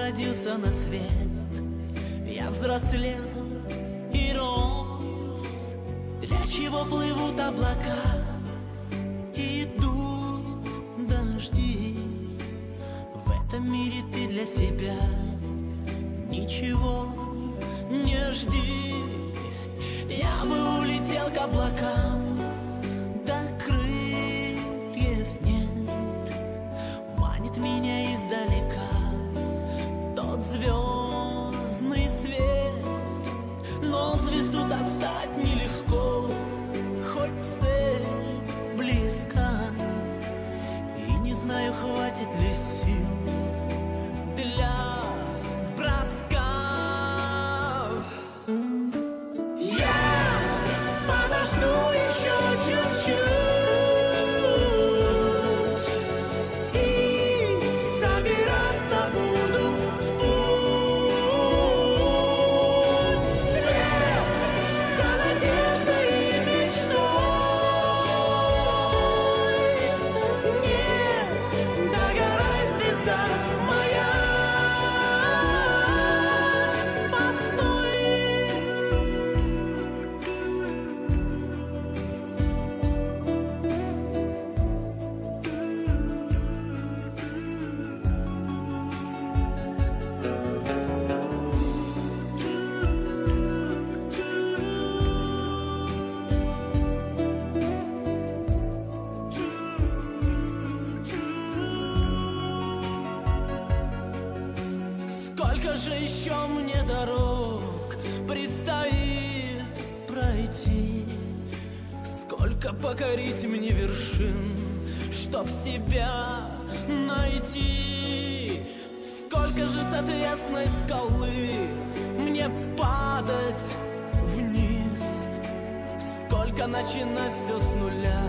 родился на свет, я взрослел и рос. Для чего плывут облака, идут дожди? В этом мире ты для себя ничего не жди. Я бы улетел к облакам, да крыльев нет. Манит меня издалека тот звездный свет. Но звезду достать нелегко, хоть цель близка. И не знаю, хватит ли сил для броска. Я подожду еще чуть-чуть и собираться буду в путь. Вслед за надеждой и мечтой. Нет, догорай, звезда моя, постой. Сколько же еще мне дорог предстоит пройти? Сколько покорить мне вершин, чтоб себя найти? Сколько же с отвесной скалы мне падать вниз? Сколько начинать все с нуля?